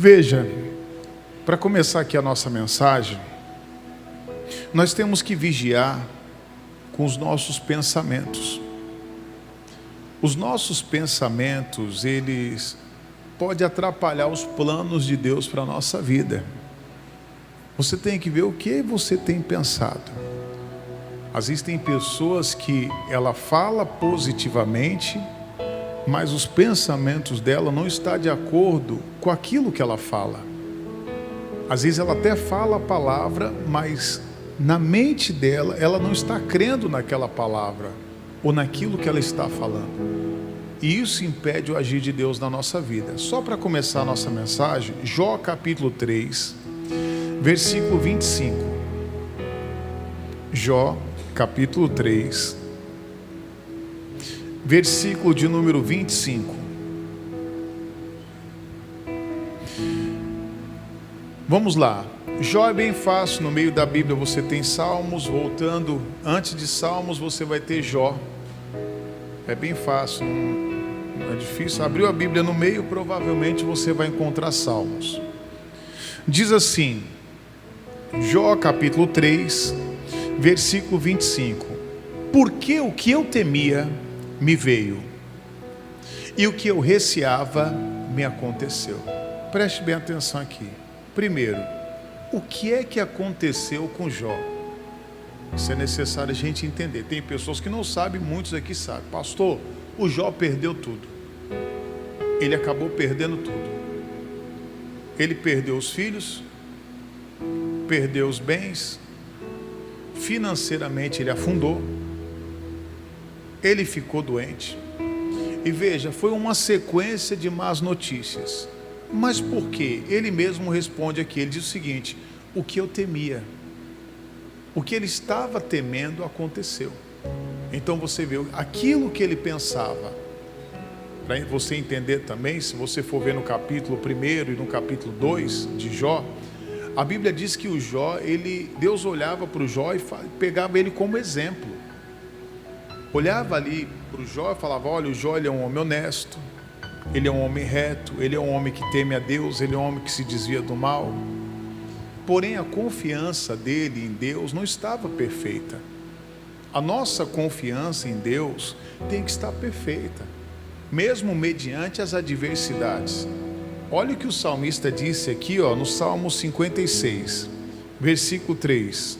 Veja, para começar aqui a nossa mensagem, nós temos que vigiar com os nossos pensamentos. Os nossos pensamentos, eles podem atrapalhar os planos de Deus para a nossa vida. Você tem que ver o que você tem pensado. Às vezes tem pessoas que ela fala positivamente, mas os pensamentos dela não estão de acordo com aquilo que ela fala. Às vezes ela até fala a palavra, mas na mente dela, ela não está crendo naquela palavra, ou naquilo que ela está falando. E isso impede o agir de Deus na nossa vida. Só para começar a nossa mensagem, Jó capítulo 3, versículo 25. Jó capítulo 3, versículo de número 25. Vamos lá. Jó é bem fácil, no meio da Bíblia você tem Salmos, voltando, antes de Salmos você vai ter Jó. É bem fácil, não é difícil. Abriu a Bíblia no meio, provavelmente você vai encontrar Salmos. Diz assim, Jó capítulo 3, versículo 25. Porque o que eu temia me veio, e o que eu receava me aconteceu. Preste bem atenção aqui. Primeiro, o que é que aconteceu com Jó? Isso é necessário a gente entender. Tem pessoas que não sabem, muitos aqui sabem. Pastor, o Jó perdeu tudo. Ele acabou perdendo tudo. Ele perdeu os filhos, perdeu os bens, financeiramente ele afundou, ele ficou doente. E veja, foi uma sequência de más notícias. Mas por quê? Ele mesmo responde aqui, ele diz o seguinte: o que eu temia, o que ele estava temendo aconteceu. Então você vê, aquilo que ele pensava, para você entender também, se você for ver no capítulo 1 e no capítulo 2 de Jó, a Bíblia diz que o Jó, Deus olhava para o Jó e pegava ele como exemplo. Olhava ali para o Jó e falava, olha, o Jó ele é um homem honesto, ele é um homem reto, ele é um homem que teme a Deus, ele é um homem que se desvia do mal. Porém, a confiança dele em Deus não estava perfeita. A nossa confiança em Deus tem que estar perfeita, mesmo mediante as adversidades. Olha o que o salmista disse aqui, no Salmo 56, versículo 3.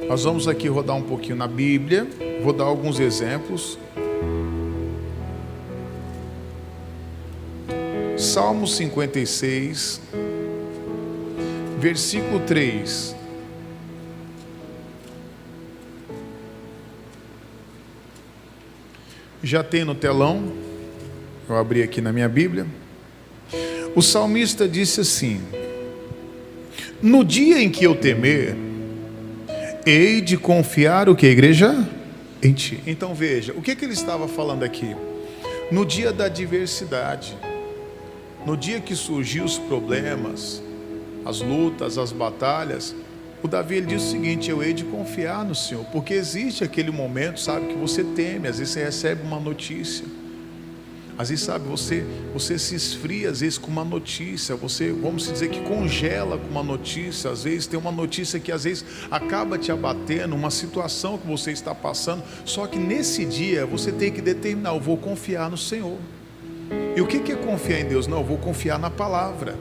Nós vamos aqui rodar um pouquinho na Bíblia, vou dar alguns exemplos. Salmo 56, versículo 3. Já tem no telão, eu abri aqui na minha Bíblia. O salmista disse assim: no dia em que eu temer, hei de confiar o que, igreja? Em ti. Então veja, o que ele estava falando aqui? No dia da adversidade, no dia que surgiu os problemas, as lutas, as batalhas, o Davi ele diz o seguinte: eu hei de confiar no Senhor, porque existe aquele momento, sabe, que você teme, às vezes você recebe uma notícia, às vezes, sabe, você se esfria, às vezes, com uma notícia, você, vamos dizer que congela com uma notícia, às vezes tem uma notícia que às vezes acaba te abatendo, uma situação que você está passando, só que nesse dia você tem que determinar, eu vou confiar no Senhor. E o que é confiar em Deus? Não, eu vou confiar na palavra,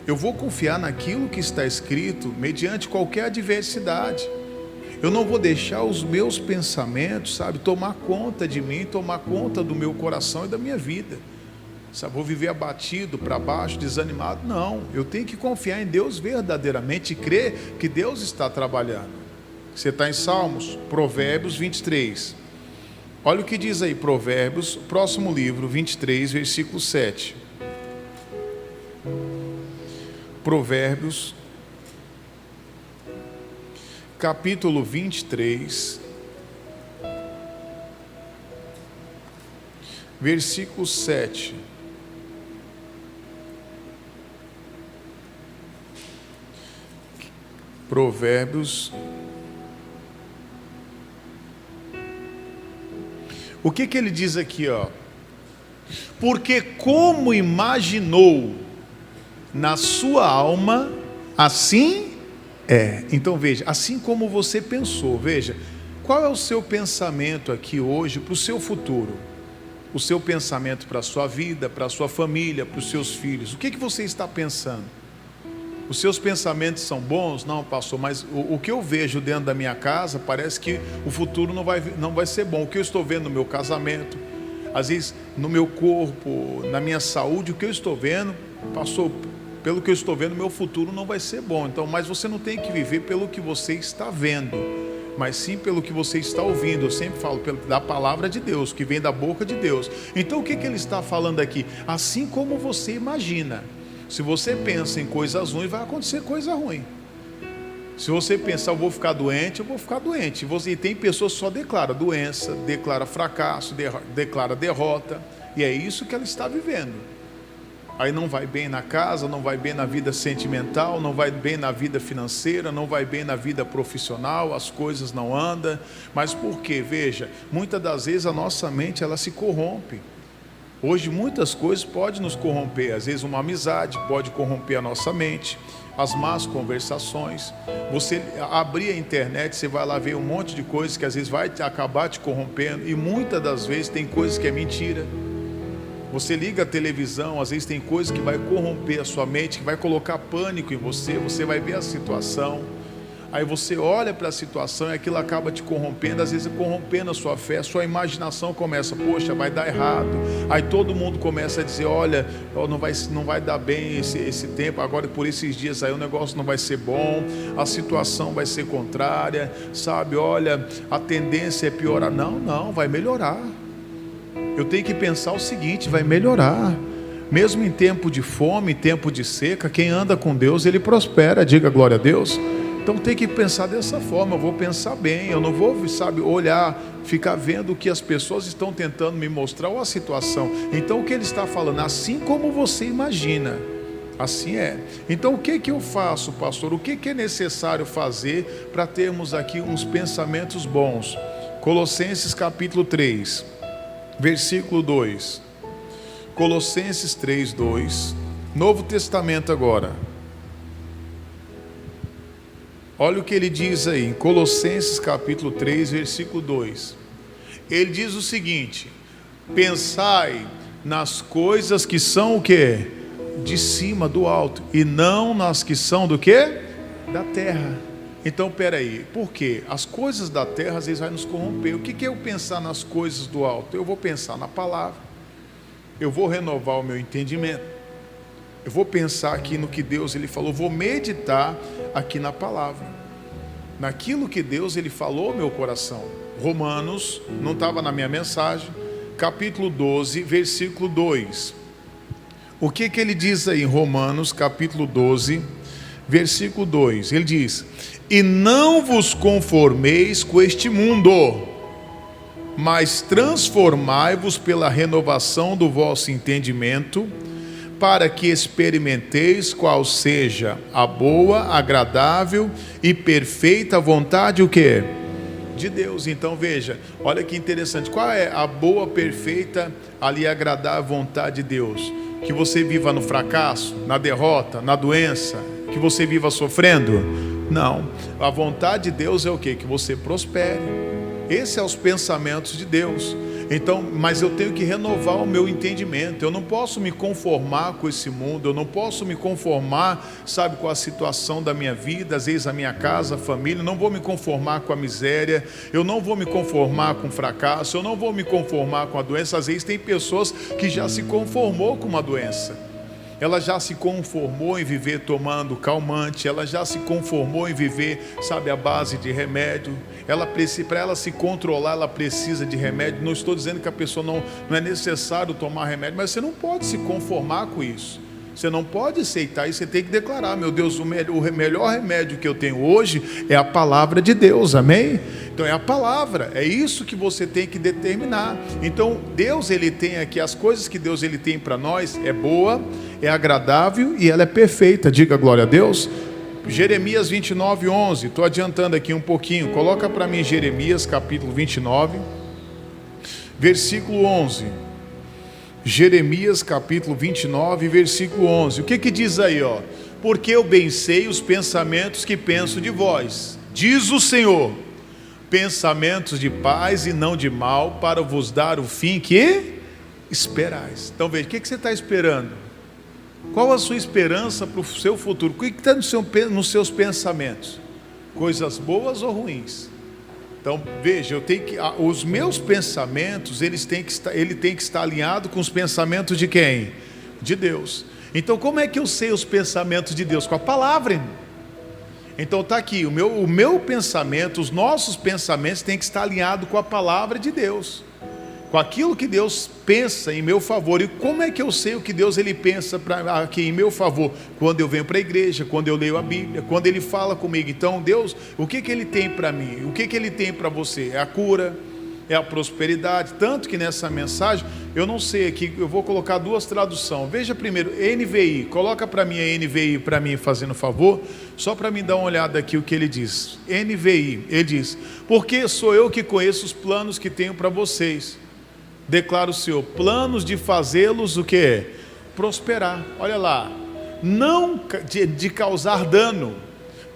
eu vou confiar naquilo que está escrito, mediante qualquer adversidade. Eu não vou deixar os meus pensamentos, sabe, tomar conta de mim, tomar conta do meu coração e da minha vida. Sabe, vou viver abatido, para baixo, desanimado. Não, eu tenho que confiar em Deus verdadeiramente e crer que Deus está trabalhando. Você está em Salmos, Provérbios 23. Olha o que diz aí, Provérbios, próximo livro, 23, versículo 7. Provérbios, capítulo 23, versículo 7. Provérbios. O que ele diz aqui, Porque como imaginou na sua alma, assim é. Então veja, assim como você pensou, veja, qual é o seu pensamento aqui hoje para o seu futuro? O seu pensamento para a sua vida, para a sua família, para os seus filhos. O que você está pensando? Os seus pensamentos são bons? Não, pastor, mas o que eu vejo dentro da minha casa parece que o futuro não vai ser bom. O que eu estou vendo no meu casamento, às vezes no meu corpo, na minha saúde, o que eu estou vendo, pastor, pelo que eu estou vendo, meu futuro não vai ser bom. Então, mas você não tem que viver pelo que você está vendo, mas sim pelo que você está ouvindo. Eu sempre falo da palavra de Deus, que vem da boca de Deus. Então o que ele está falando aqui? Assim como você imagina. Se você pensa em coisas ruins, vai acontecer coisa ruim. Se você pensar, eu vou ficar doente, eu vou ficar doente. E tem pessoas que só declaram doença, declara fracasso, declara derrota, e é isso que ela está vivendo. Aí não vai bem na casa, não vai bem na vida sentimental, não vai bem na vida financeira, não vai bem na vida profissional, as coisas não andam. Mas por quê? Veja, muitas das vezes a nossa mente ela se corrompe. Hoje muitas coisas podem nos corromper. Às vezes uma amizade pode corromper a nossa mente, as más conversações. Você abrir a internet, você vai lá ver um monte de coisas que às vezes vai acabar te corrompendo, e muitas das vezes tem coisas que é mentira. Você liga a televisão, às vezes tem coisas que vai corromper a sua mente, que vai colocar pânico em você. Você vai ver a situação, aí você olha para a situação e aquilo acaba te corrompendo, às vezes corrompendo a sua fé, a sua imaginação começa, poxa, vai dar errado. Aí todo mundo começa a dizer, olha, não vai dar bem esse tempo, agora por esses dias aí o negócio não vai ser bom, a situação vai ser contrária, sabe, olha, a tendência é piorar. Não, vai melhorar. Eu tenho que pensar o seguinte, vai melhorar. Mesmo em tempo de fome, em tempo de seca, quem anda com Deus, ele prospera, diga glória a Deus. Então tem que pensar dessa forma, eu vou pensar bem, eu não vou, sabe, olhar, ficar vendo o que as pessoas estão tentando me mostrar ou a situação. Então o que ele está falando, assim como você imagina, assim é. Então o que eu faço, pastor? O que é necessário fazer para termos aqui uns pensamentos bons? Colossenses capítulo 3, versículo 2. Colossenses 3, 2. Novo Testamento agora. Olha o que ele diz aí, em Colossenses capítulo 3, versículo 2. Ele diz o seguinte: pensai nas coisas que são o quê? De cima, do alto, e não nas que são do quê? Da terra. Então, peraí, por quê? As coisas da terra às vezes vai nos corromper. O que é eu pensar nas coisas do alto? Eu vou pensar na palavra, eu vou renovar o meu entendimento, eu vou pensar aqui no que Deus ele falou, vou meditar aqui na palavra, naquilo que Deus ele falou ao meu coração. Romanos, não estava na minha mensagem, capítulo 12, versículo 2. O que ele diz aí em Romanos, capítulo 12, versículo 2? Ele diz: e não vos conformeis com este mundo, mas transformai-vos pela renovação do vosso entendimento, para que experimenteis qual seja a boa, agradável e perfeita vontade, o quê? De Deus. Então veja, olha que interessante, qual é a boa, perfeita, ali agradável vontade de Deus? Que você viva no fracasso, na derrota, na doença, que você viva sofrendo? Não, a vontade de Deus é o quê? Que você prospere. Esses são os pensamentos de Deus. Então, mas eu tenho que renovar o meu entendimento. Eu não posso me conformar com esse mundo, eu não posso me conformar, sabe, com a situação da minha vida, às vezes a minha casa, a família. Eu não vou me conformar com a miséria, eu não vou me conformar com o fracasso, eu não vou me conformar com a doença. Às vezes tem pessoas que já se conformou com uma doença. Ela já se conformou em viver tomando calmante, ela já se conformou em viver, sabe, à base de remédio. Para ela se controlar, ela precisa de remédio. Não estou dizendo que a pessoa não é necessário tomar remédio, mas você não pode se conformar com isso. Você não pode aceitar isso, você tem que declarar: meu Deus, o melhor remédio que eu tenho hoje é a palavra de Deus, amém? Então é a palavra, é isso que você tem que determinar. Então Deus ele tem aqui, as coisas que Deus ele tem para nós é boa, é agradável e ela é perfeita, diga glória a Deus. Jeremias 29, 11, estou adiantando aqui um pouquinho, coloca para mim Jeremias capítulo 29, versículo 11. Jeremias capítulo 29, versículo 11. O que diz aí, ó? Porque eu bem sei os pensamentos que penso de vós, diz o Senhor, pensamentos de paz e não de mal, para vos dar o fim que esperais. Então veja, o que você está esperando? Qual a sua esperança para o seu futuro? O que está nos seus pensamentos? Coisas boas ou ruins? Então veja, os meus pensamentos, ele tem que estar alinhado com os pensamentos de quem? De Deus. Então como é que eu sei os pensamentos de Deus? Com a palavra, irmão. Então está aqui, o meu pensamento, os nossos pensamentos têm que estar alinhados com a palavra de Deus, com aquilo que Deus pensa em meu favor. E como é que eu sei o que Deus ele pensa aqui em meu favor? Quando eu venho para a igreja, quando eu leio a Bíblia, quando Ele fala comigo. Então Deus, o que Ele tem para mim? O que Ele tem para você? É a cura, é a prosperidade. Tanto que nessa mensagem, eu não sei aqui, eu vou colocar duas traduções. Veja primeiro, NVI, coloca para mim a NVI para mim, fazendo favor, só para mim dar uma olhada aqui o que ele diz. NVI, ele diz: porque sou eu que conheço os planos que tenho para vocês, declara o Senhor, planos de fazê-los o que? Prosperar. Olha lá, não de causar dano,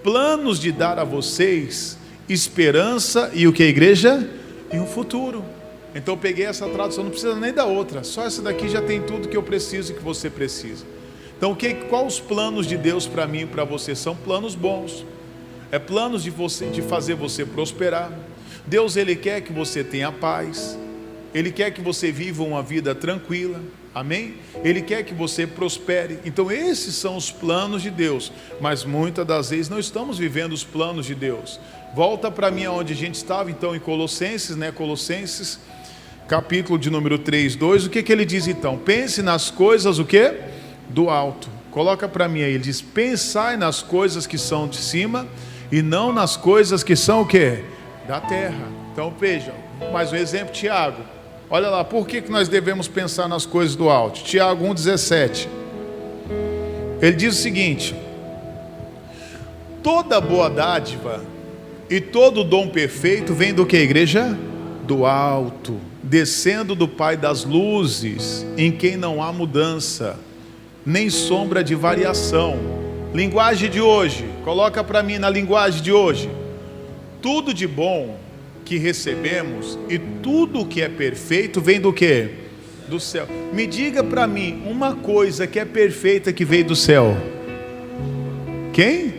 planos de dar a vocês esperança e o que, igreja? E um futuro. Então eu peguei essa tradução, não precisa nem da outra, só essa daqui já tem tudo que eu preciso e que você precisa. Então qual os planos de Deus para mim e para você? São planos bons, é planos de fazer você prosperar. Deus ele quer que você tenha paz, Ele quer que você viva uma vida tranquila, amém? Ele quer que você prospere. Então esses são os planos de Deus, mas muitas das vezes não estamos vivendo os planos de Deus. Volta para mim onde a gente estava então, em Colossenses, né? Colossenses, capítulo de número 3, 2, o que ele diz então? Pense nas coisas, o que? Do alto. Coloca para mim aí, ele diz: pensai nas coisas que são de cima, e não nas coisas que são o que? Da terra. Então veja, mais um exemplo, Tiago. Olha lá, por que nós devemos pensar nas coisas do alto? Tiago 1,17. Ele diz o seguinte: toda boa dádiva e todo dom perfeito vem do que, igreja? Do alto, descendo do Pai das luzes, em quem não há mudança, nem sombra de variação. Linguagem de hoje, coloca para mim na linguagem de hoje: tudo de bom que recebemos e tudo que é perfeito vem do que? Do céu. Me diga para mim uma coisa que é perfeita que veio do céu. Quem?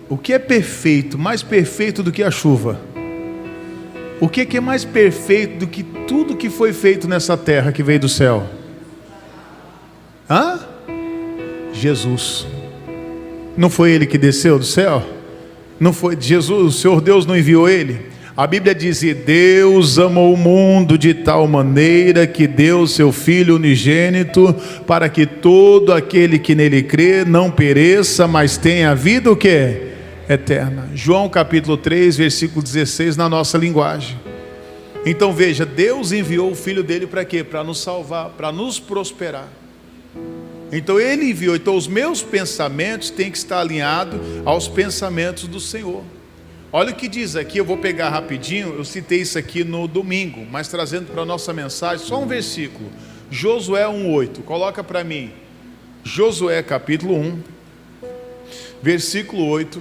O que é perfeito, mais perfeito do que a chuva? O que é mais perfeito do que tudo que foi feito nessa terra que veio do céu? Hã? Jesus. Não foi Ele que desceu do céu? Não foi Jesus, o Senhor Deus não enviou Ele? A Bíblia diz: e Deus amou o mundo de tal maneira que deu seu Filho unigênito, para que todo aquele que nele crê não pereça, mas tenha a vida o quê? Eterna. João capítulo 3, versículo 16, na nossa linguagem. Então veja, Deus enviou o Filho dele para quê? Para nos salvar, para nos prosperar. Então Ele enviou. Então os meus pensamentos têm que estar alinhados aos pensamentos do Senhor. Olha o que diz aqui, eu vou pegar rapidinho, eu citei isso aqui no domingo, mas trazendo para a nossa mensagem, só um versículo. Josué 1,8, coloca para mim. Josué capítulo 1, versículo 8.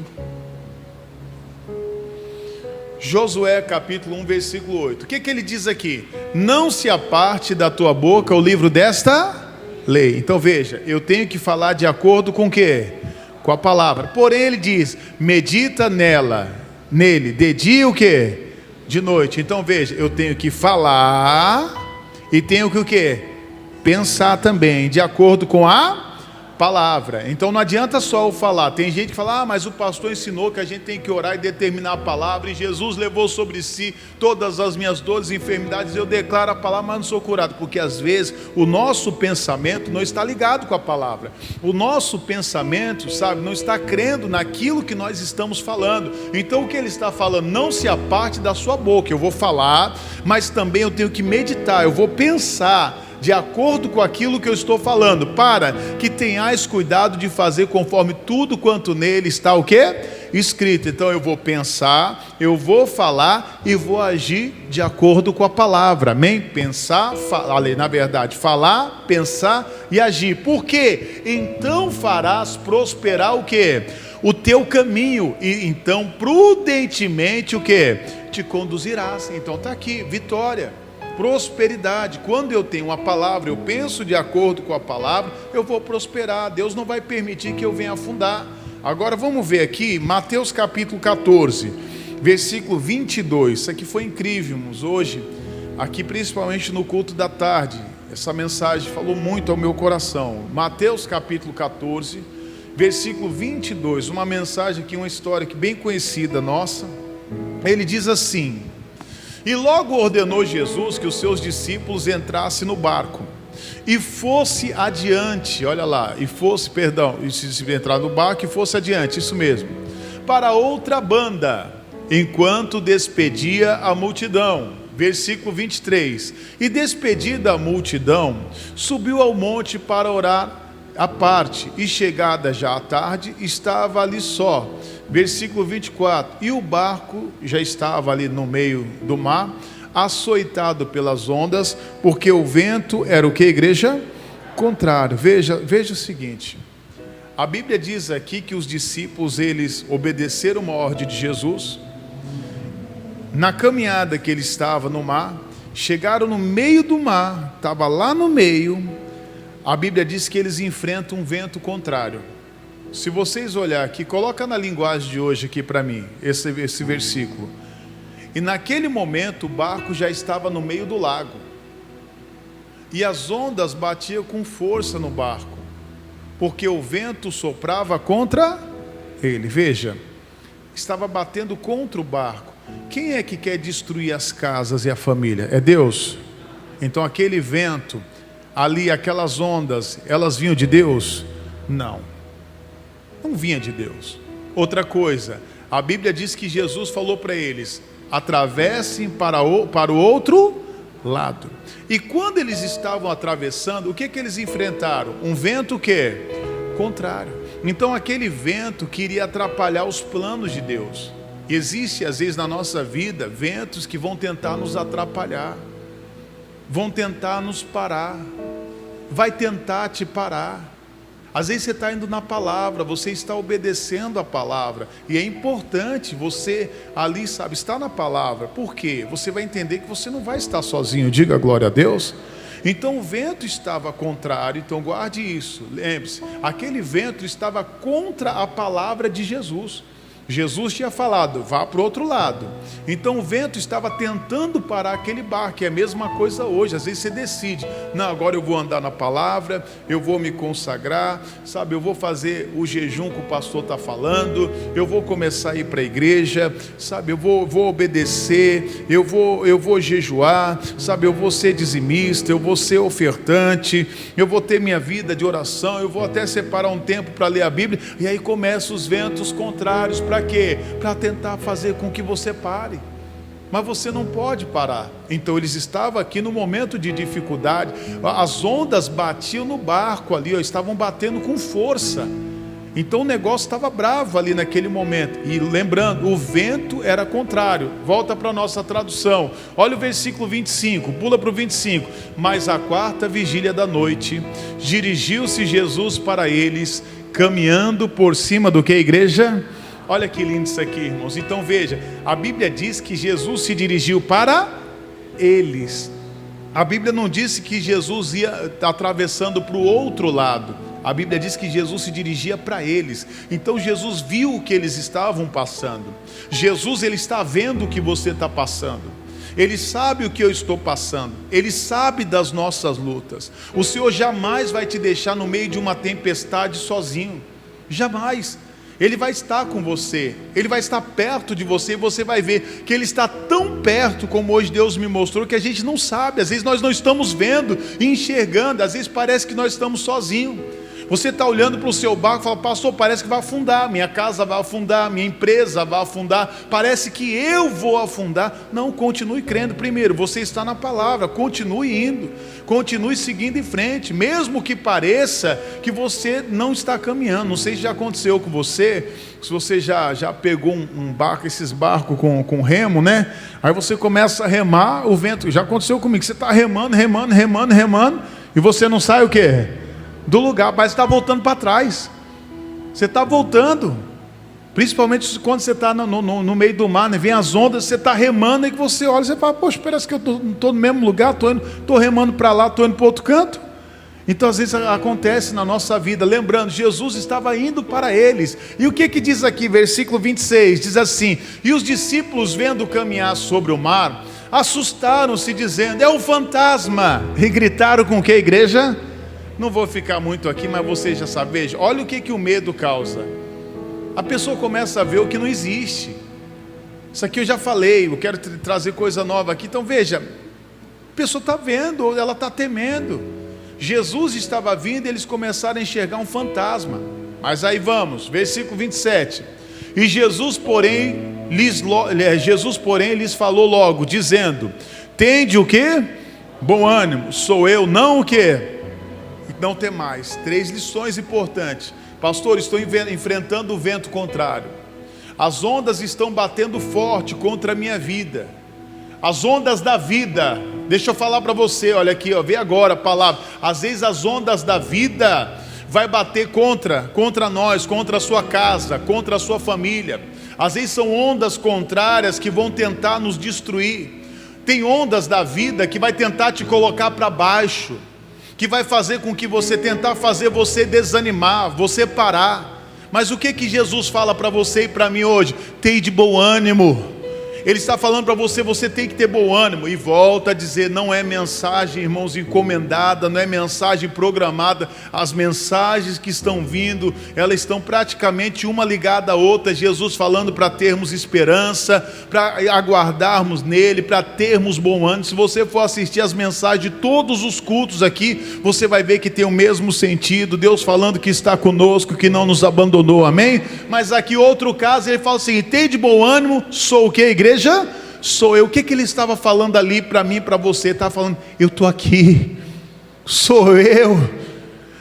Josué capítulo 1, versículo 8. O que ele diz aqui? Não se aparte da tua boca o livro desta lei. Então veja, eu tenho que falar de acordo com o quê? Com a palavra. Porém ele diz: medita nele, de dia o quê? De noite. Então veja, eu tenho que falar e tenho que o quê? Pensar também, de acordo com a palavra. Então não adianta só eu falar. Tem gente que fala: mas o pastor ensinou que a gente tem que orar e determinar a palavra, e Jesus levou sobre si todas as minhas dores e enfermidades, eu declaro a palavra, mas não sou curado. Porque às vezes o nosso pensamento não está ligado com a palavra. O nosso pensamento, sabe, não está crendo naquilo que nós estamos falando. Então o que ele está falando? Não se aparte da sua boca. Eu vou falar, mas também eu tenho que meditar, eu vou pensar de acordo com aquilo que eu estou falando, para que tenhais cuidado de fazer conforme tudo quanto nele está o quê? escrito. Então eu vou pensar, eu vou falar e vou agir de acordo com a palavra. Amém? Pensar, na verdade, falar, pensar e agir. Por quê? Então farás prosperar o quê? O teu caminho, e então prudentemente o quê? Te conduzirás. Então está aqui, vitória, prosperidade. Quando eu tenho uma palavra, eu penso de acordo com a palavra, eu vou prosperar. Deus não vai permitir que eu venha afundar. Agora vamos ver aqui, Mateus capítulo 14, versículo 22. Isso aqui foi incrível, irmãos, hoje, aqui principalmente no culto da tarde. Essa mensagem falou muito ao meu coração. Mateus capítulo 14, versículo 22, uma mensagem aqui, uma história que bem conhecida nossa. Ele diz assim: e logo ordenou Jesus que os seus discípulos entrassem no barco e fosse adiante, olha lá, se entrar no barco e fosse adiante, isso mesmo, para outra banda, enquanto despedia a multidão. Versículo 23, e despedida a multidão, subiu ao monte para orar à parte, e chegada já à tarde, estava ali só. Versículo 24, e o barco já estava ali no meio do mar, açoitado pelas ondas, porque o vento era o que, igreja? Contrário. Veja o seguinte, a Bíblia diz aqui que os discípulos, eles obedeceram uma ordem de Jesus. Na caminhada que ele estava no mar, chegaram no meio do mar, estava lá no meio. A Bíblia diz que eles enfrentam um vento contrário. Se vocês olharem aqui, coloca na linguagem de hoje aqui para mim, esse versículo. E naquele momento o barco já estava no meio do lago. E as ondas batiam com força no barco, porque o vento soprava contra ele. Veja, estava batendo contra o barco. Quem é que quer destruir as casas e a família? É Deus. Então aquele vento ali, aquelas ondas, elas vinham de Deus? Não vinha de Deus. Outra coisa, a Bíblia diz que Jesus falou para eles: atravessem para o outro lado. E quando eles estavam atravessando, o que eles enfrentaram? Um vento que? Contrário. Então aquele vento queria atrapalhar os planos de Deus. Existe às vezes na nossa vida ventos que vão tentar nos atrapalhar, vão tentar nos parar, vai tentar te parar. Às vezes você está indo na palavra, você está obedecendo a palavra, e é importante você ali, sabe, estar na palavra. Por quê? Você vai entender que você não vai estar sozinho. Diga glória a Deus. Então o vento estava contrário, então guarde isso, lembre-se, aquele vento estava contra a palavra de Jesus. Jesus tinha falado, vá para o outro lado. Então o vento estava tentando parar aquele barco. É a mesma coisa hoje. Às vezes você decide, não, agora eu vou andar na palavra, eu vou me consagrar, sabe, eu vou fazer o jejum que o pastor está falando, eu vou começar a ir para a igreja, sabe, eu vou obedecer, eu vou jejuar, sabe, eu vou ser dizimista, eu vou ser ofertante, eu vou ter minha vida de oração, eu vou até separar um tempo para ler a Bíblia. E aí começam os ventos contrários. Para quê? Para tentar fazer com que você pare. Mas você não pode parar. Então eles estavam aqui no momento de dificuldade. As ondas batiam no barco ali, estavam batendo com força. Então o negócio estava bravo ali naquele momento. E lembrando, o vento era contrário. Volta para a nossa tradução. Olha o versículo 25, pula para o 25. Mas à quarta vigília da noite, dirigiu-se Jesus para eles, caminhando por cima do que, igreja? Olha que lindo isso aqui, irmãos. Então veja, a Bíblia diz que Jesus se dirigiu para eles. A Bíblia não disse que Jesus ia atravessando para o outro lado. A Bíblia diz que Jesus se dirigia para eles. Então Jesus viu o que eles estavam passando. Jesus, ele está vendo o que você está passando. Ele sabe o que eu estou passando. Ele sabe das nossas lutas. O Senhor jamais vai te deixar no meio de uma tempestade sozinho. Jamais. Ele vai estar com você, Ele vai estar perto de você, e você vai ver que Ele está tão perto, como hoje Deus me mostrou, que a gente não sabe. Às vezes nós não estamos vendo e enxergando, às vezes parece que nós estamos sozinhos. Você está olhando para o seu barco e fala: pastor, parece que vai afundar, minha casa vai afundar, minha empresa vai afundar, parece que eu vou afundar. Não, continue crendo. Primeiro, você está na palavra, continue indo, continue seguindo em frente, mesmo que pareça que você não está caminhando. Não sei se já aconteceu com você, se você já pegou um barco, esses barcos com remo, né? Aí você começa a remar, o vento, já aconteceu comigo, você está remando, e você não sai o quê? Do lugar, parece que está voltando para trás. Você está voltando, principalmente quando você está no meio do mar, né? Vem as ondas, você está remando, e que você olha e você fala: poxa, parece que eu não estou no mesmo lugar, estou remando para lá, estou indo para outro canto. Então às vezes acontece na nossa vida. Lembrando, Jesus estava indo para eles. E o que diz aqui, versículo 26, diz assim: e os discípulos, vendo caminhar sobre o mar, assustaram-se, dizendo: é um fantasma. E gritaram com o que, igreja? Não vou ficar muito aqui, mas você já sabe. Veja, olha o que o medo causa. A pessoa começa a ver o que não existe. Isso aqui eu já falei, eu quero trazer coisa nova aqui. Então veja, a pessoa está vendo, ela está temendo. Jesus estava vindo e eles começaram a enxergar um fantasma. Mas aí vamos, versículo 27. E Jesus, porém, lhes falou logo, dizendo: tende o quê? Bom ânimo, sou eu, não o quê? Não temais. 3 lições importantes. Pastor, estou enfrentando o vento contrário. As ondas estão batendo forte contra a minha vida. As ondas da vida. Deixa eu falar para você, olha aqui, ó, vê agora a palavra. Às vezes as ondas da vida vai bater contra nós, contra a sua casa, contra a sua família. Às vezes são ondas contrárias que vão tentar nos destruir. Tem ondas da vida que vai tentar te colocar para baixo, que vai fazer com que tentar fazer você desanimar, você parar. Mas o que Jesus fala para você e para mim hoje? Tem de bom ânimo. Ele está falando para você, você tem que ter bom ânimo. E volta a dizer, não é mensagem, irmãos, encomendada, não é mensagem programada. As mensagens que estão vindo, elas estão praticamente uma ligada à outra. Jesus falando para termos esperança, para aguardarmos nele, para termos bom ânimo. Se você for assistir as mensagens de todos os cultos aqui, você vai ver que tem o mesmo sentido. Deus falando que está conosco, que não nos abandonou, amém? Mas aqui outro caso, ele fala assim: tem de bom ânimo, sou o que, igreja? Sou eu. O que ele estava falando ali para mim e para você? Ele estava falando: eu estou aqui, sou eu.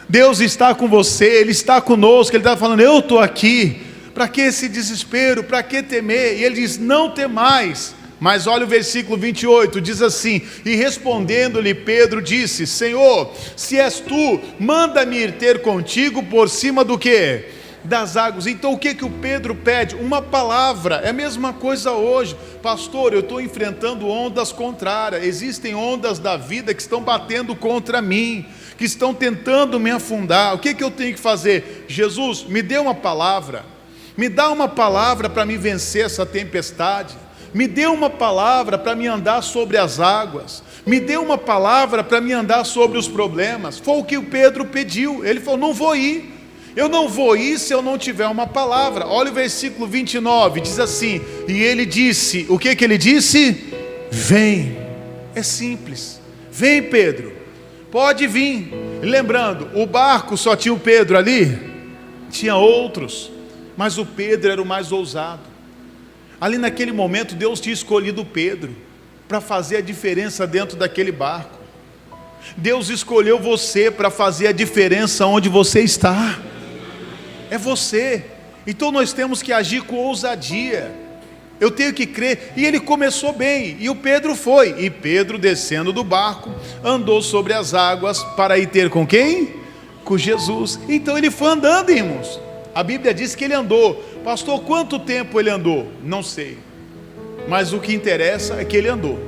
Deus está com você, Ele está conosco. Ele estava falando: eu estou aqui. Para que esse desespero? Para que temer? E ele diz: não temais. Mas olha o versículo 28, diz assim: e respondendo-lhe Pedro disse: Senhor, se és tu, manda-me ir ter contigo por cima do quê? Das águas. Então o que o Pedro pede? Uma palavra. É a mesma coisa hoje. Pastor, eu estou enfrentando ondas contrárias. Existem ondas da vida que estão batendo contra mim, que estão tentando me afundar. O que eu tenho que fazer? Jesus, me dê uma palavra. Me dá uma palavra para me vencer essa tempestade. Me dê uma palavra para me andar sobre as águas. Me dê uma palavra para me andar sobre os problemas. Foi o que o Pedro pediu. Ele falou: não vou ir. Eu não vou ir se eu não tiver uma palavra. Olha o versículo 29, diz assim: e ele disse, o que ele disse? Vem. É simples. Vem, Pedro, pode vir. E lembrando, o barco só tinha o Pedro ali? Tinha outros, mas o Pedro era o mais ousado. Ali naquele momento Deus tinha escolhido o Pedro para fazer a diferença dentro daquele barco. Deus escolheu você para fazer a diferença onde você está. É você. Então nós temos que agir com ousadia. Eu tenho que crer. E ele começou bem, e o Pedro foi. E Pedro, descendo do barco, andou sobre as águas para ir ter com quem? Com Jesus. Então ele foi andando, irmãos. A Bíblia diz que ele andou. Pastor, quanto tempo ele andou? Não sei. Mas o que interessa é que ele andou.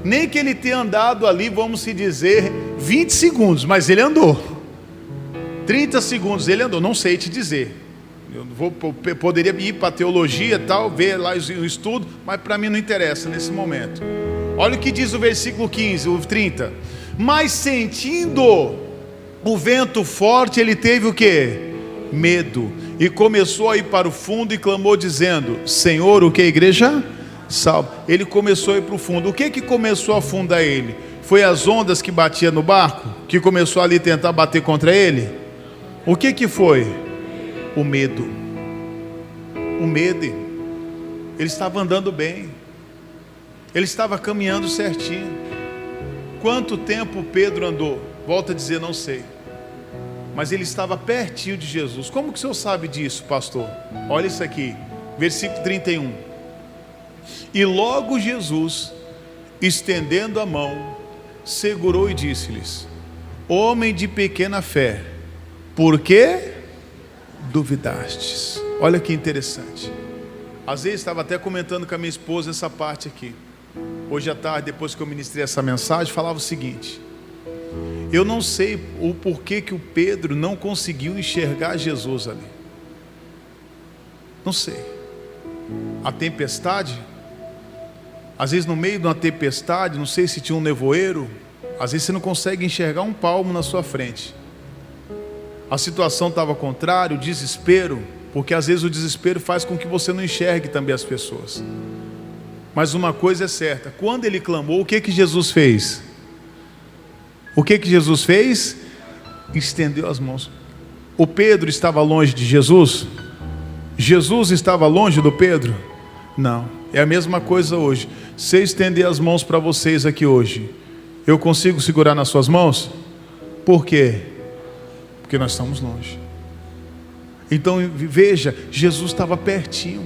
Nem que ele tenha andado ali, vamos se dizer, 20 segundos, mas ele andou. 30 segundos ele andou, não sei te dizer. Poderia ir para a teologia e tal, ver lá o estudo, mas para mim não interessa nesse momento. Olha o que diz o versículo 15, o 30. Mas sentindo o vento forte, ele teve o quê? Medo. E começou a ir para o fundo e clamou dizendo: Senhor, o que, igreja? Salve. Ele começou a ir para o fundo. O que começou a afundar ele? Foi as ondas que batiam no barco? Que começou ali a tentar bater contra ele? O que foi? O medo. O medo. Ele estava andando bem. Ele estava caminhando certinho. Quanto tempo Pedro andou? Volto a dizer, não sei. Mas ele estava pertinho de Jesus. Como que o senhor sabe disso, pastor? Olha isso aqui, versículo 31. E logo Jesus, estendendo a mão, segurou e disse-lhes: homem de pequena fé, por que duvidastes? Olha que interessante. Às vezes estava até comentando com a minha esposa essa parte aqui. Hoje à tarde, depois que eu ministrei essa mensagem, falava o seguinte: eu não sei o porquê que o Pedro não conseguiu enxergar Jesus ali. Não sei. A tempestade, às vezes no meio de uma tempestade, não sei se tinha um nevoeiro, às vezes você não consegue enxergar um palmo na sua frente. A situação estava contrária, o desespero, porque às vezes o desespero faz com que você não enxergue também as pessoas. Mas uma coisa é certa, quando ele clamou, o que Jesus fez? O que Jesus fez? Estendeu as mãos. O Pedro estava longe de Jesus? Jesus estava longe do Pedro? Não, é a mesma coisa hoje. Se eu estender as mãos para vocês aqui hoje, eu consigo segurar nas suas mãos? Por quê? Porque nós estamos longe. Então veja, Jesus estava pertinho.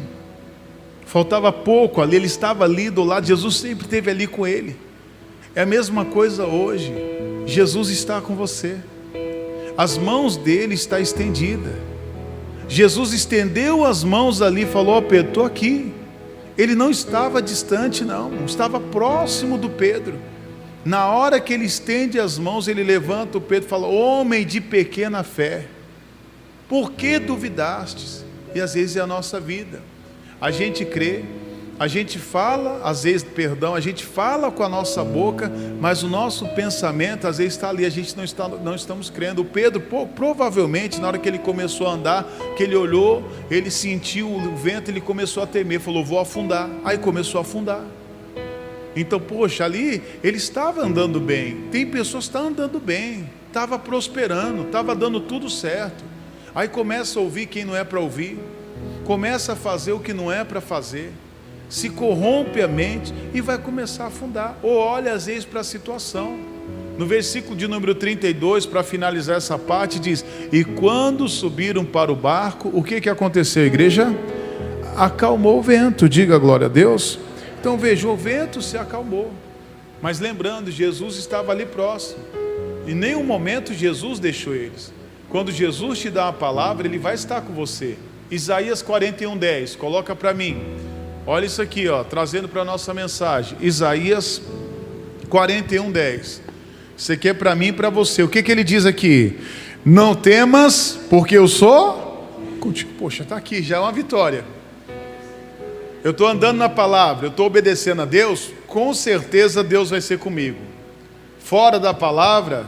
Faltava pouco ali, ele estava ali do lado, Jesus sempre esteve ali com ele. É a mesma coisa hoje. Jesus está com você. As mãos dele estão estendidas. Jesus estendeu as mãos ali e falou: ó Pedro, estou aqui. Ele não estava distante não, estava próximo do Pedro. Na hora que ele estende as mãos, ele levanta o Pedro e fala: homem de pequena fé, por que duvidastes? E às vezes é a nossa vida. A gente crê, a gente fala, às vezes, a gente fala com a nossa boca, mas o nosso pensamento às vezes está ali, a gente não estamos crendo. O Pedro, provavelmente, na hora que ele começou a andar, que ele olhou, ele sentiu o vento, ele começou a temer, falou: vou afundar. Aí começou a afundar. Então, poxa, ali ele estava andando bem. Tem pessoas que estão andando bem, estava prosperando, estava dando tudo certo. Aí começa a ouvir quem não é para ouvir, começa a fazer o que não é para fazer, se corrompe a mente e vai começar a afundar. Ou olha às vezes para a situação. No versículo de número 32, para finalizar essa parte, diz: e quando subiram para o barco, o que aconteceu, igreja? Acalmou o vento. Diga glória a Deus. Então veja, o vento se acalmou. Mas lembrando, Jesus estava ali próximo. Em nenhum momento Jesus deixou eles. Quando Jesus te dá uma palavra, Ele vai estar com você. Isaías 41:10, coloca para mim. Olha isso aqui, ó, trazendo para a nossa mensagem. Isaías 41:10. Isso aqui é para mim e para você. O que ele diz aqui? Não temas, porque eu sou contigo. Poxa, está aqui, já é uma vitória. Eu estou andando na palavra, eu estou obedecendo a Deus, com certeza Deus vai ser comigo. Fora da palavra,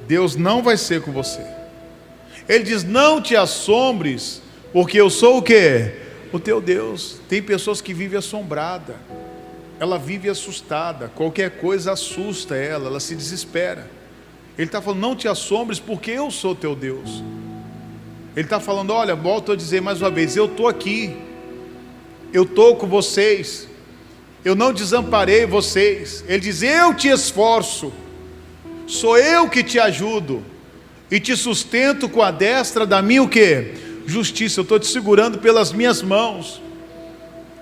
Deus não vai ser com você. Ele diz: não te assombres, porque eu sou o quê? O teu Deus. Tem pessoas que vivem assombrada, ela vive assustada, qualquer coisa assusta ela se desespera. Ele está falando: não te assombres, porque eu sou teu Deus. Ele está falando: olha, volto a dizer mais uma vez, eu estou aqui, eu estou com vocês, eu não desamparei vocês. Ele diz: eu te esforço, sou eu que te ajudo e te sustento com a destra da minha o quê? Justiça. Eu estou te segurando pelas minhas mãos.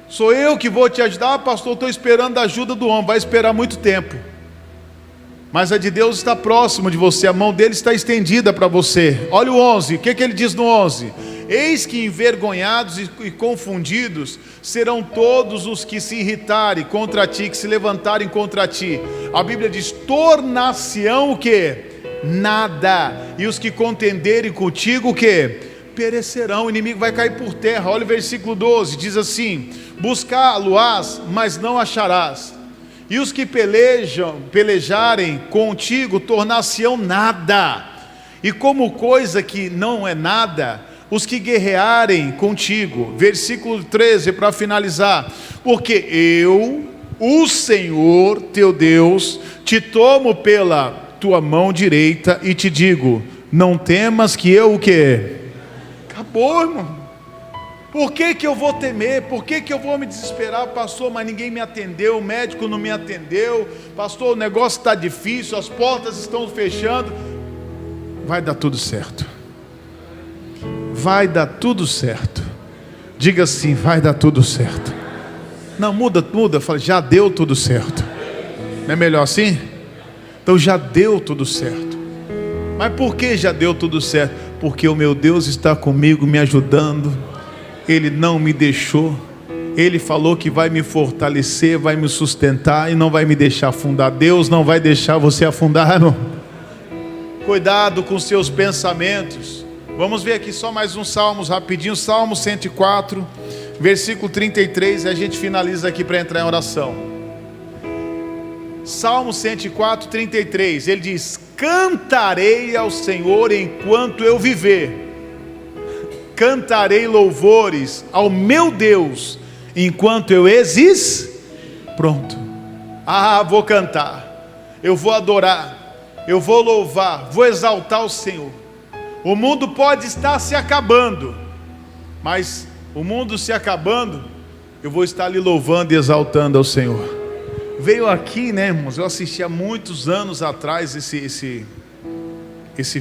Sou eu que vou te ajudar. Pastor, estou esperando a ajuda do homem. Vai esperar muito tempo, mas a de Deus está próximo de você. A mão dele está estendida para você. Olha o 11, o que ele diz no 11? Eis que envergonhados e confundidos serão todos os que se irritarem contra ti, que se levantarem contra ti. A Bíblia diz: tornar-se-ão o quê? Nada. E os que contenderem contigo o quê? Perecerão. O inimigo vai cair por terra. Olha o versículo 12, diz assim: buscá-lo-ás, mas não acharás. E os que pelejarem contigo tornar-se-ão nada. E como coisa que não é nada, os que guerrearem contigo. Versículo 13, para finalizar: porque eu, o Senhor teu Deus, te tomo pela tua mão direita e te digo: Não temas que eu o quê? Acabou, irmão. Por que eu vou temer? Por que eu vou me desesperar? Pastor, mas ninguém me atendeu, o médico não me atendeu. Pastor, o negócio está difícil, as portas estão fechando. Vai dar tudo certo. Vai dar tudo certo. Diga assim, vai dar tudo certo. Não, muda, fala, já deu tudo certo. Não é melhor assim? Então já deu tudo certo. Mas por que já deu tudo certo? Porque o meu Deus está comigo, me ajudando. Ele não me deixou. Ele falou que vai me fortalecer, vai me sustentar e não vai me deixar afundar. Deus não vai deixar você afundar, irmão. Cuidado com seus pensamentos. Vamos ver aqui só mais uns salmos rapidinho. Salmo 104, versículo 33, e a gente finaliza aqui para entrar em oração. Salmo 104, 33, ele diz: cantarei ao Senhor enquanto eu viver, cantarei louvores ao meu Deus enquanto eu existir. Pronto. Vou cantar, eu vou adorar, eu vou louvar, vou exaltar o Senhor. O mundo pode estar se acabando, mas o mundo se acabando, eu vou estar ali louvando e exaltando ao Senhor. Veio aqui, né, irmãos? Eu assisti há muitos anos atrás esse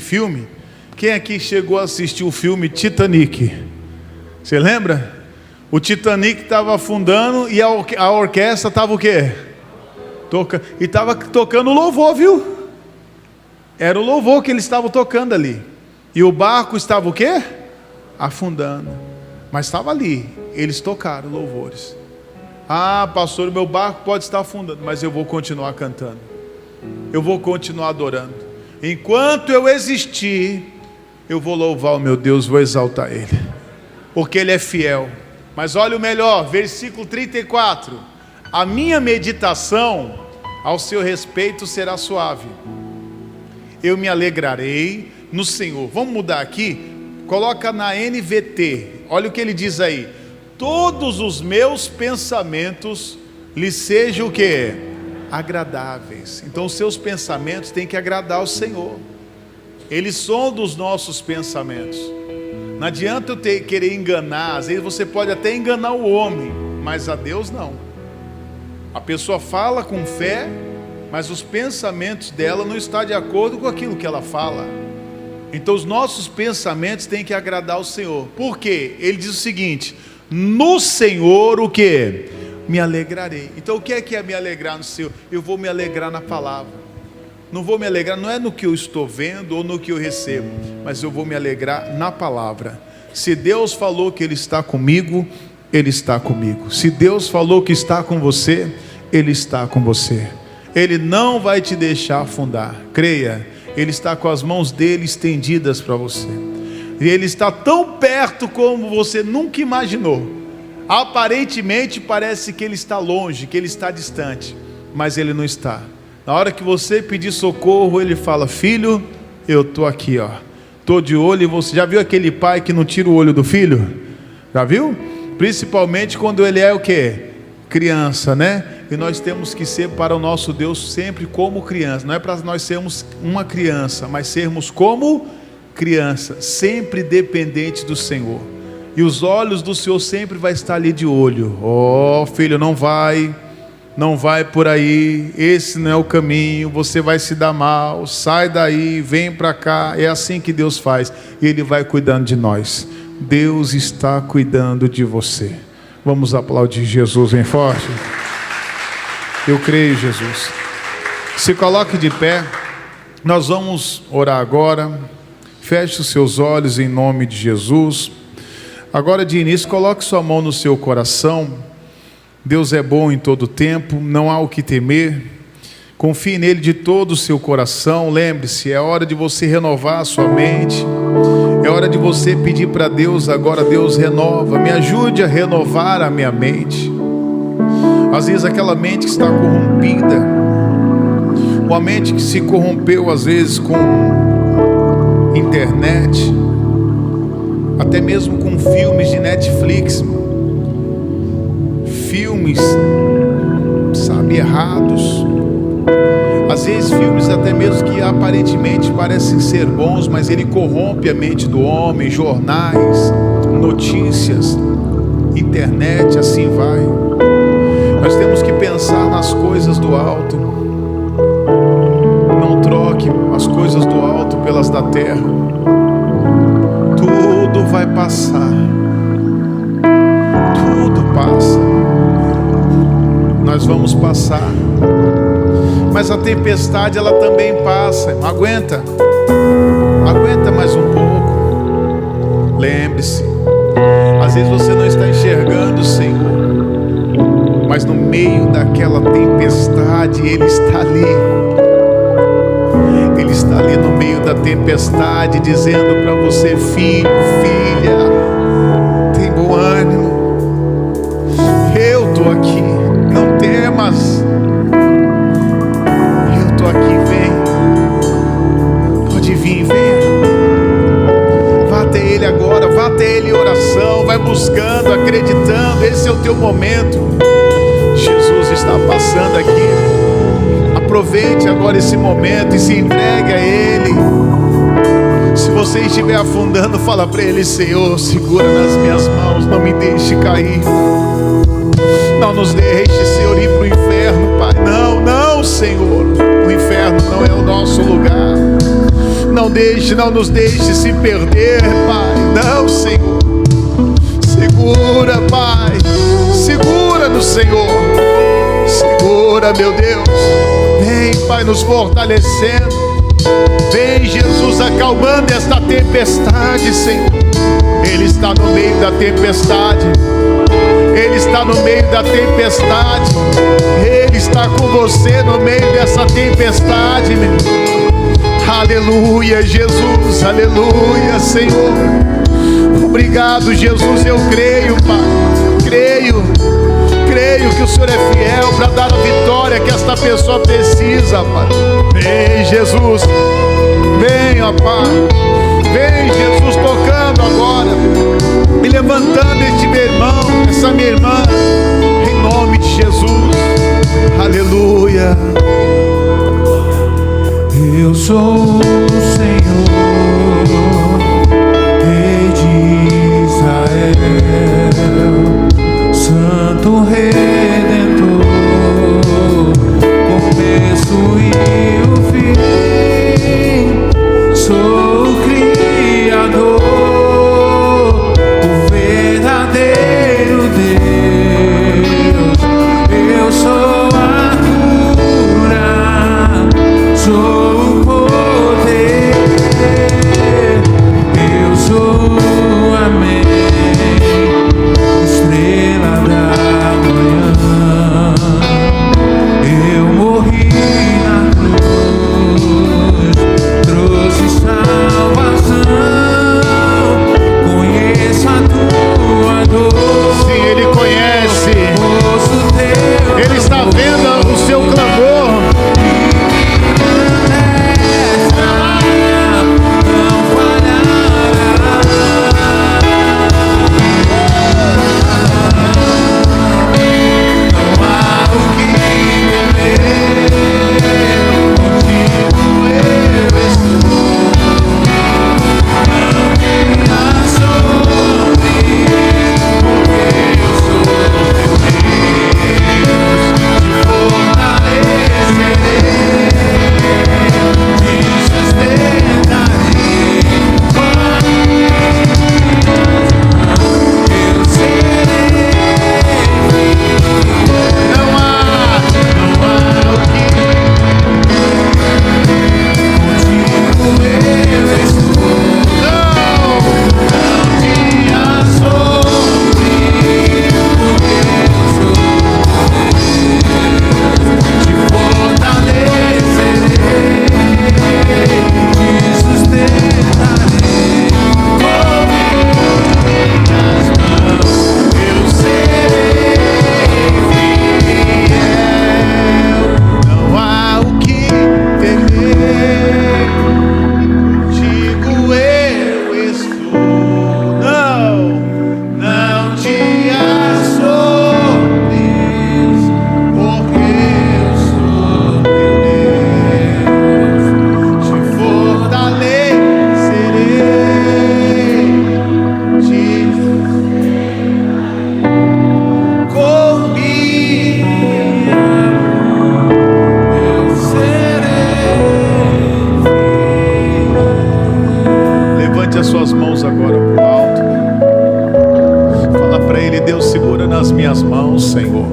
filme. Quem aqui chegou a assistir o filme Titanic? Você lembra? O Titanic estava afundando e a orquestra estava o quê? E estava tocando louvor, viu? Era o louvor que eles estavam tocando ali. E o barco estava o quê? Afundando. Mas estava ali. Eles tocaram louvores. Pastor, meu barco pode estar afundando, mas eu vou continuar cantando. Eu vou continuar adorando. Enquanto eu existir, eu vou louvar o meu Deus, vou exaltar Ele, porque Ele é fiel. Mas olha o melhor, versículo 34: a minha meditação ao seu respeito será suave, eu me alegrarei no Senhor. Vamos mudar aqui, coloca na NVT, olha o que ele diz aí: todos os meus pensamentos lhe sejam o quê? Agradáveis. Então os seus pensamentos têm que agradar ao Senhor. Eles sondam os nossos pensamentos. Não adianta eu querer enganar. Às vezes você pode até enganar o homem, mas a Deus não. A pessoa fala com fé, mas os pensamentos dela não estão de acordo com aquilo que ela fala. Então os nossos pensamentos têm que agradar ao Senhor. Por quê? Ele diz o seguinte: no Senhor o que? Me alegrarei. Então o que é me alegrar no Senhor? Eu vou me alegrar na palavra. Não vou me alegrar, não é no que eu estou vendo ou no que eu recebo, mas eu vou me alegrar na palavra. Se Deus falou que Ele está comigo, Ele está comigo. Se Deus falou que está com você, Ele está com você. Ele não vai te deixar afundar. Creia, Ele está com as mãos dele estendidas para você. E Ele está tão perto como você nunca imaginou. Aparentemente parece que Ele está longe, que Ele está distante, mas Ele não está. Na hora que você pedir socorro, Ele fala: filho, eu estou aqui, estou de olho em você. Já viu aquele pai que não tira o olho do filho? Já viu? Principalmente quando ele é o quê? Criança, né? E nós temos que ser para o nosso Deus sempre como criança. Não é para nós sermos uma criança, mas sermos como criança, sempre dependente do Senhor. E os olhos do Senhor sempre vai estar ali de olho. Filho, não vai por aí, esse não é o caminho, você vai se dar mal, sai daí, vem para cá. É assim que Deus faz, e Ele vai cuidando de nós. Deus está cuidando de você. Vamos aplaudir Jesus bem forte. Eu creio, Jesus. Se coloque de pé, nós vamos orar agora. Feche os seus olhos em nome de Jesus. Agora de início, coloque sua mão no seu coração. Deus é bom em todo tempo, não há o que temer. Confie nele de todo o seu coração. Lembre-se, é hora de você renovar a sua mente. É hora de você pedir para Deus agora: Deus, renova, me ajude a renovar a minha mente. Às vezes aquela mente que está corrompida, uma mente que se corrompeu às vezes com internet, até mesmo com filmes de Netflix, filmes, errados. Às vezes filmes até mesmo que aparentemente parecem ser bons, mas ele corrompe a mente do homem, jornais, notícias, internet, assim vai. Nós temos que pensar nas coisas do alto. Não troque as coisas do alto pelas da terra. Tudo vai passar. Tudo passa. Nós vamos passar. Mas a tempestade ela também passa. Aguenta mais um pouco. Lembre-se, às vezes você não está enxergando o Senhor, mas no meio daquela tempestade Ele está ali. Ele está ali no meio da tempestade, dizendo para você: filho, filha, tem bom ânimo, eu estou aqui, não temas. Aqui, vem, pode vir, venha, vá até Ele agora, vá até Ele em oração, vai buscando, acreditando, esse é o teu momento. Jesus está passando aqui, aproveite agora esse momento e se entregue a Ele. Se você estiver afundando, fala para Ele: Senhor, segura nas minhas mãos, não me deixe cair, não nos deixe, Senhor, ir para o inferno, Pai. Não, Senhor, o inferno não é o nosso lugar. Não nos deixe se perder, Pai. Não, Senhor. Segura, Pai. Segura no Senhor. Segura, meu Deus. Vem, Pai, nos fortalecendo. Vem, Jesus, acalmando esta tempestade, Senhor. Ele está no meio da tempestade. Ele está no meio da tempestade. Ele está com você no meio dessa tempestade, meu. Aleluia, Jesus. Aleluia, Senhor. Obrigado, Jesus. Eu creio, Pai. Creio que o Senhor é fiel para dar a vitória que esta pessoa precisa, Pai. Vem, Jesus. Vem, ó Pai. Vem, Jesus, tocando agora e levantando este meu irmão, essa minha irmã, em nome de Jesus. Aleluia. Eu sou o Senhor, Rei de Israel, Santo Redentor, começo e o fim. Sou o Criador, o verdadeiro Deus. Eu sou a cura, sou o poder. mãos agora para o alto. Fala para Ele: Deus, segura nas minhas mãos, Senhor.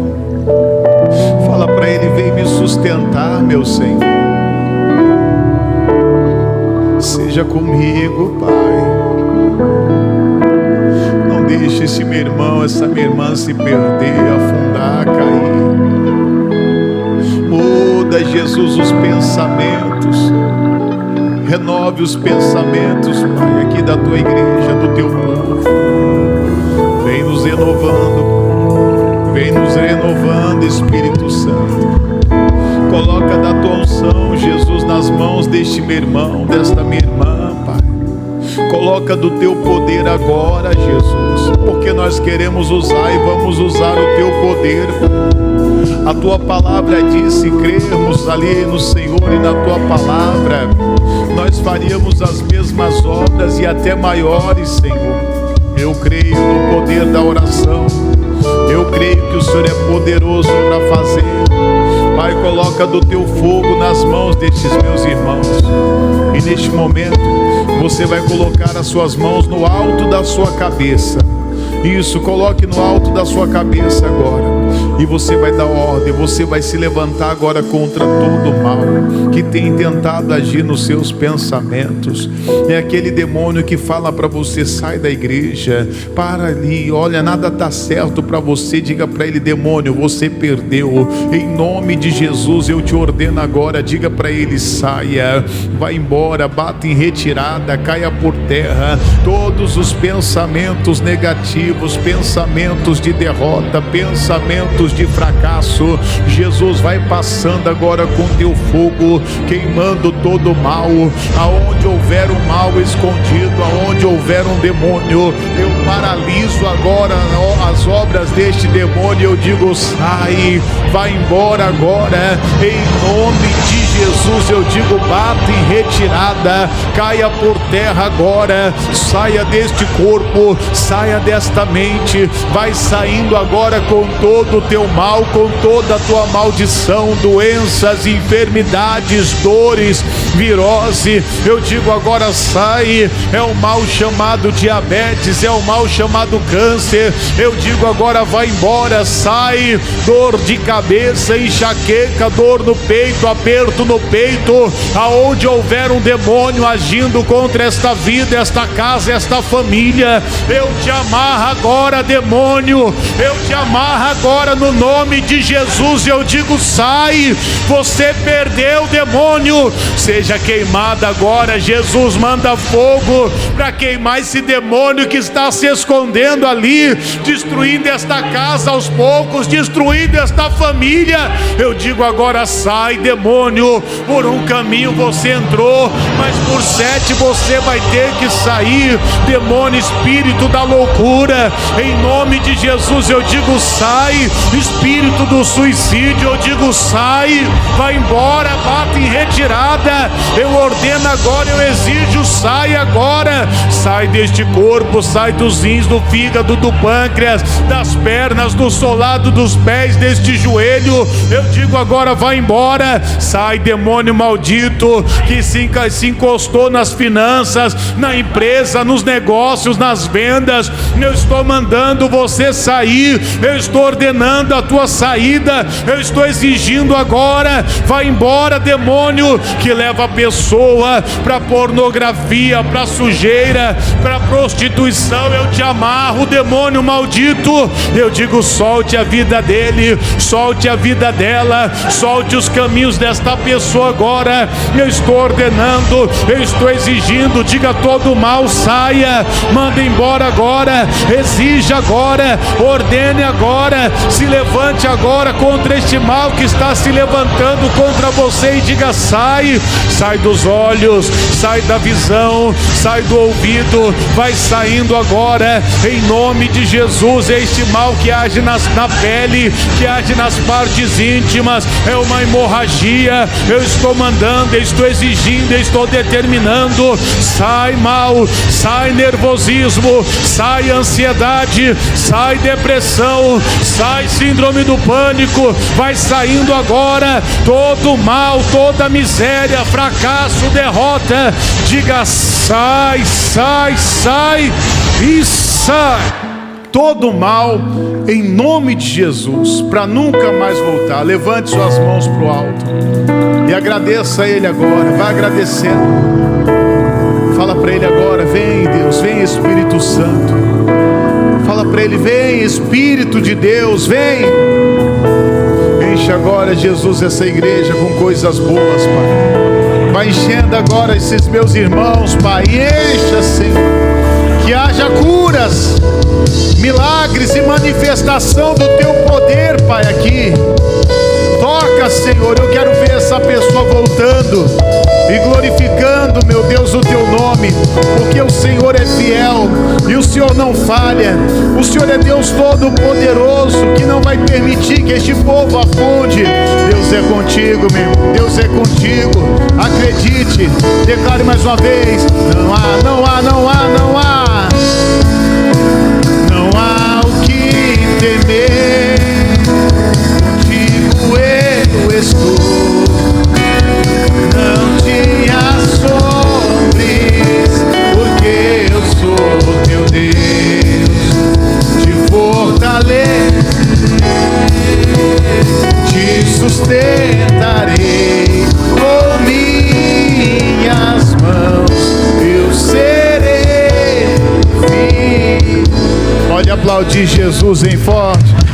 Fala para Ele: vem me sustentar, meu Senhor. Seja comigo, Pai. Não deixe esse meu irmão, essa minha irmã se perder, afundar, cair. Muda, Jesus, os pensamentos. Renove os pensamentos, Pai, aqui da tua igreja, do teu povo. Vem nos renovando, vem nos renovando, Espírito Santo. Coloca da tua unção, Jesus, nas mãos deste meu irmão, desta minha irmã, Pai. Coloca do teu poder agora, Jesus, porque nós queremos usar e vamos usar o teu poder, Pai. A tua palavra diz: se crermos ali no Senhor e na tua palavra, nós faríamos as mesmas obras e até maiores, Senhor. Eu creio no poder da oração. Eu creio que o Senhor é poderoso para fazer. Pai, coloca do teu fogo nas mãos destes meus irmãos. E neste momento, você vai colocar as suas mãos no alto da sua cabeça. Isso, coloque no alto da sua cabeça agora. E você vai dar ordem, você vai se levantar agora contra todo o mal que tem tentado agir nos seus pensamentos. É aquele demônio que fala para você: sai da igreja, para ali, olha, nada está certo para você. Diga para ele: demônio, você perdeu. Em nome de Jesus eu te ordeno agora. Diga para ele: saia, vai embora, bata em retirada, caia por terra. Todos os pensamentos negativos, pensamentos de derrota, pensamentos de fracasso, Jesus vai passando agora com teu fogo, queimando todo o mal. Aonde houver o mal escondido, aonde houver um demônio, eu paraliso agora as obras deste demônio. Eu digo: sai, vai embora agora, em nome de Jesus. Eu digo: bata em retirada, caia por terra agora, saia deste corpo, saia desta mente, vai saindo agora com todo o teu mal, com toda a tua maldição, doenças, enfermidades, dores, virose. Eu digo agora: sai. É o mal chamado diabetes, é o mal chamado câncer. Eu digo agora: vai embora, sai. Dor de cabeça, enxaqueca, dor no peito, aperto no peito. Aonde houver um demônio agindo contra esta vida, esta casa, esta família, eu te amarro agora, demônio. Eu te amarro agora no nome de Jesus. Eu digo: sai, você perdeu, demônio. Seja queimado agora. Jesus manda fogo para queimar esse demônio que está se escondendo ali, destruindo esta casa aos poucos, destruindo esta família. Eu digo agora: sai, demônio. Por um caminho você entrou, mas por 7 você vai ter que sair. Demônio, espírito da loucura, em nome de Jesus eu digo: sai. Espírito do suicídio, eu digo: sai, vai embora, bata em retirada. Eu ordeno agora, eu exijo: sai agora. Sai deste corpo, sai dos rins, do fígado, do pâncreas, das pernas, do solado dos pés, deste joelho. Eu digo agora: vai embora. Sai, demônio maldito que se encostou nas finanças, na empresa, nos negócios, nas vendas. Eu estou mandando você sair. Eu estou ordenando a tua saída. Eu estou exigindo agora: vai embora, demônio que leva a pessoa para pornografia, para sujeira, para prostituição. Eu te amarro, demônio maldito. Eu digo: solte a vida dele, solte a vida dela, solte os caminhos desta pessoa agora. Eu estou ordenando, eu estou exigindo. Diga: todo mal saia, manda embora agora, exija agora, ordene agora, se levante agora contra este mal que está se levantando contra você e diga: sai. Sai dos olhos, sai da visão, sai do ouvido, vai saindo agora, em nome de Jesus. Este mal que age na pele, que age nas partes íntimas, é uma hemorragia. Eu estou mandando, eu estou exigindo, eu estou determinando: sai mal, sai nervosismo, sai ansiedade, sai depressão, sai Ai, síndrome do pânico, vai saindo agora. Todo mal, toda miséria, fracasso, derrota. Diga: sai, sai, sai e sai. Todo mal, em nome de Jesus, para nunca mais voltar. Levante suas mãos para o alto e agradeça a Ele agora. Vai agradecendo. Fala para Ele agora: vem Deus, vem Espírito Santo. Fala para Ele: vem Espírito de Deus, vem. Enche agora, Jesus, essa igreja com coisas boas, Pai. Vai enchendo agora esses meus irmãos, Pai. Encha, Senhor. Que haja curas, milagres e manifestação do Teu poder, Pai, aqui. Toca, Senhor, eu quero ver essa pessoa voltando e glorificando, meu Deus, o Teu nome, porque o Senhor é fiel e o Senhor não falha. O Senhor é Deus Todo-Poderoso, que não vai permitir que este povo afunde. Deus é contigo, meu irmão. Deus é contigo. Acredite. Declare mais uma vez: não há, não há, não há, não há. Não há o que temer. Contigo eu estou. Não te assombres, porque eu sou teu Deus. Te fortalecerei, te sustentarei com minhas mãos, eu serei firme. Pode aplaudir Jesus em forte.